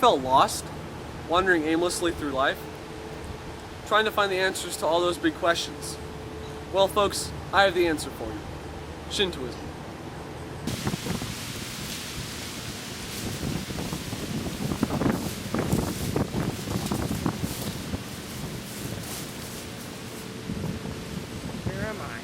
felt lost, wandering aimlessly through life, trying to find the answers to all those big questions? Well, folks, I have the answer for you. Shintoism. Where am I?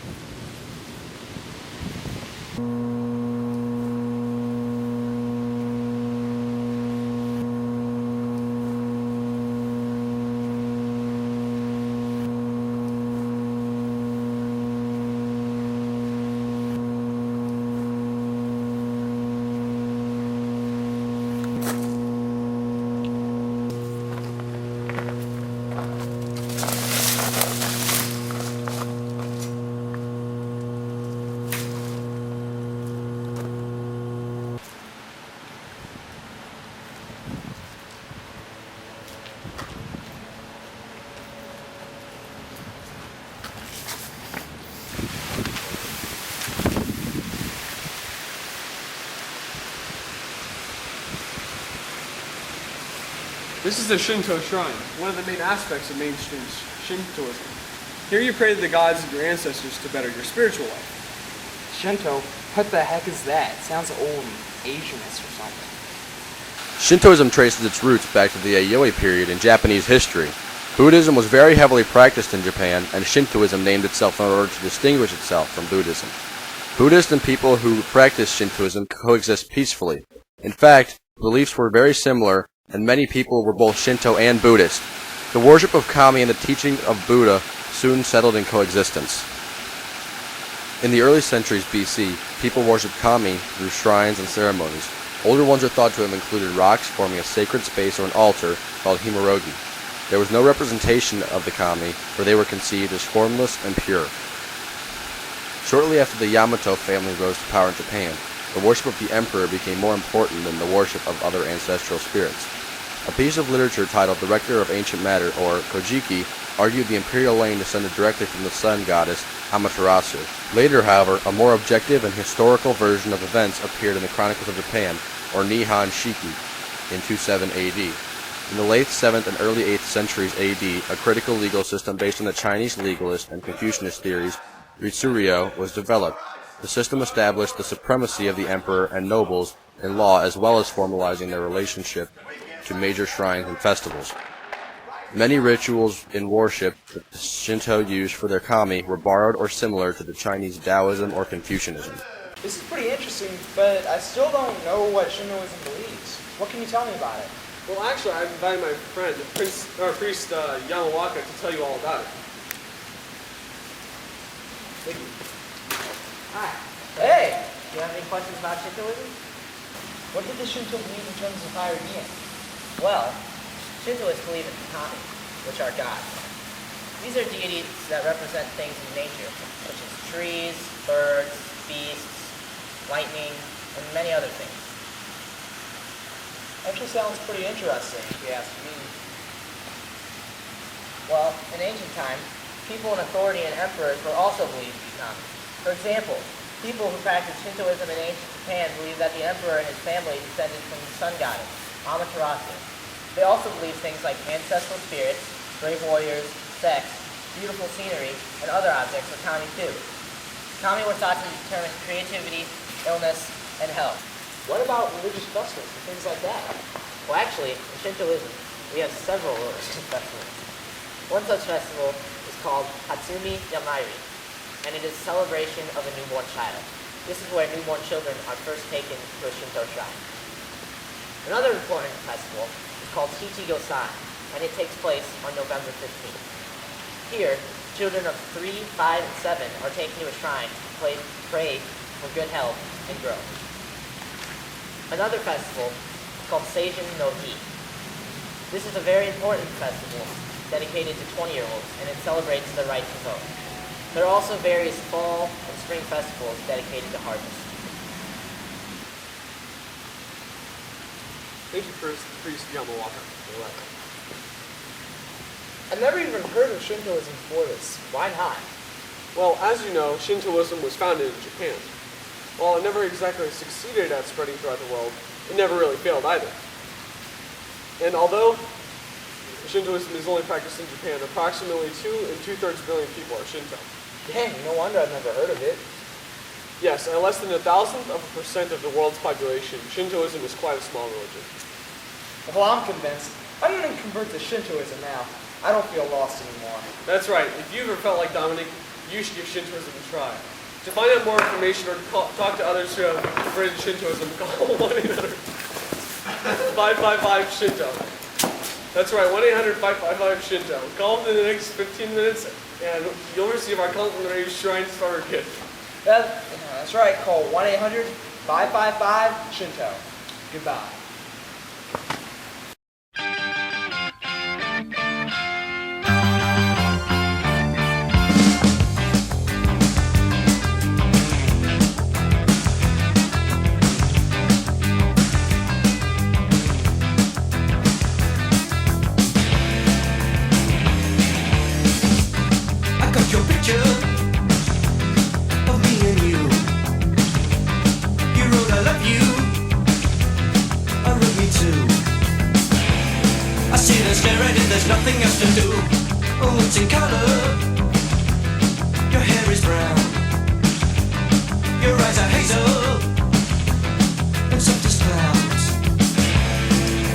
This is the Shinto shrine, one of the main aspects of mainstream Shintoism. Here you pray to the gods of your ancestors to better your spiritual life. Shinto? What the heck is that? It sounds old and Asianist or something. Shintoism traces its roots back to the Yayoi period in Japanese history. Buddhism was very heavily practiced in Japan, and Shintoism named itself in order to distinguish itself from Buddhism. Buddhists and people who practice Shintoism coexist peacefully. In fact, beliefs were very similar, and many people were both Shinto and Buddhist. The worship of kami and the teaching of Buddha soon settled in coexistence. In the early centuries BC, people worshipped kami through shrines and ceremonies. Older ones are thought to have included rocks forming a sacred space or an altar called himorogi. There was no representation of the kami, for they were conceived as formless and pure. Shortly after the Yamato family rose to power in Japan, the worship of the emperor became more important than the worship of other ancestral spirits. A piece of literature titled The Rector of Ancient Matter, or Kojiki, argued the imperial lane descended directly from the sun goddess Amaterasu. Later, however, a more objective and historical version of events appeared in the Chronicles of Japan, or Nihon Shiki, in 27 AD. In the late 7th and early 8th centuries AD, a critical legal system based on the Chinese legalist and Confucianist theories, Ritsuryo, was developed. The system established the supremacy of the emperor and nobles in law, as well as formalizing their relationship to major shrines and festivals. Many rituals in worship that the Shinto used for their kami were borrowed or similar to the Chinese Taoism or Confucianism. This is pretty interesting, but I still don't know what Shintoism believes. What can you tell me about it? Well, actually, I've invited my friend, priest Yamawaka, to tell you all about it. Thank you. Hi. Hey! Do you have any questions about Shintoism? What did the Shinto believe in terms of higher being? Well, Shintoists believe in kami, which are gods. These are deities that represent things in nature, such as trees, birds, beasts, lightning, and many other things. Actually sounds pretty interesting, if you ask me. Well, in ancient times, people in authority and emperors were also believed to be kami. For example, people who practiced Shintoism in ancient Japan believed that the emperor and his family descended from the sun goddess, Amaterasu. They also believed things like ancestral spirits, brave warriors, sex, beautiful scenery, and other objects were kami too. Kami were thought to determine creativity, illness, and health. What about religious festivals and things like that? Well, actually, in Shintoism, we have several religious festivals. One such festival is called Hatsumi Yamairi, and it is a celebration of a newborn child. This is where newborn children are first taken to a Shinto shrine. Another important festival is called Hichi-Go-San, and it takes place on November 15th. Here, children of 3, 5, and 7 are taken to a shrine to pray for good health and growth. Another festival is called Seijin no Hi. This is a very important festival dedicated to 20-year-olds, and it celebrates the right to vote. There are also various fall and spring festivals dedicated to harvest. Thank you, priest Yamawaka. You're welcome. I've never even heard of Shintoism before this. Why not? Well, as you know, Shintoism was founded in Japan. While it never exactly succeeded at spreading throughout the world, it never really failed either. And although Shintoism is only practiced in Japan, approximately 2 and 2/3 billion people are Shinto. Dang, no wonder I've never heard of it. Yes, and less than 0.1% of the world's population, Shintoism is quite a small religion. Well, I'm convinced. I'm going to convert to Shintoism now. I don't feel lost anymore. That's right. If you ever felt like Dominic, you should give Shintoism a try. To find out more information or talk to others who have converted to Shintoism, call 1-800-555-SHINTO. That's right, 1-800-555-SHINTO. Call within the next 15 minutes and you'll receive our complimentary Shrine Starter Kit. That's right. Call 1-800-555-SHINTO. Goodbye. I got your picture of me and you. You wrote I love you. I wrote me too. I sit and stare at it, there's nothing else to do. Oh, it's in color. Your hair is brown. Your eyes are hazel and soft as clouds.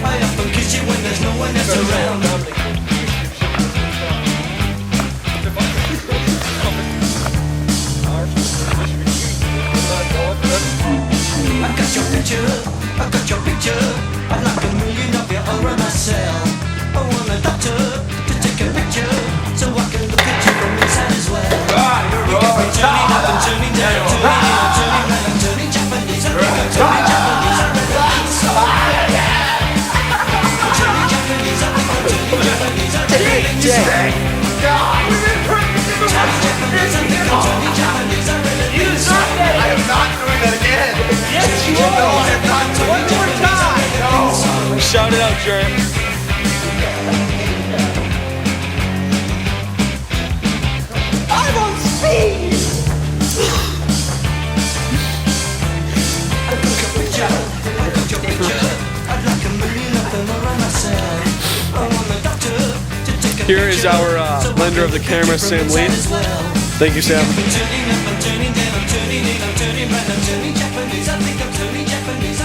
I often kiss you when there's no one else around. I got your picture, I got your picture. I'd like a million of you all around myself. I want a doctor to take a picture so I can look at you from inside as well. You get me turning up and turning down, turning in and turning round, I'm turning Japanese. I think I'm turning Japanese. I read the beats. I'm turning Japanese. I think I'm turning Japanese. I read the beats. Turning Japanese. I think I'm turning Japanese. I read the beats. I am not doing that again. Yes, you No, are. I am not doing One more time. No. Shout it out, Jared. I'm on speed. I got your picture. I got your picture. I'd like a million of them around myself. I want a doctor to take a Here is picture our so I lender can of the look at camera, you from Sam inside Lee. as well. Thank you, Sam. I'm turning up, I'm turning down, I'm turning in, I'm turning round, I'm turning Japanese. I think I'm turning Japanese.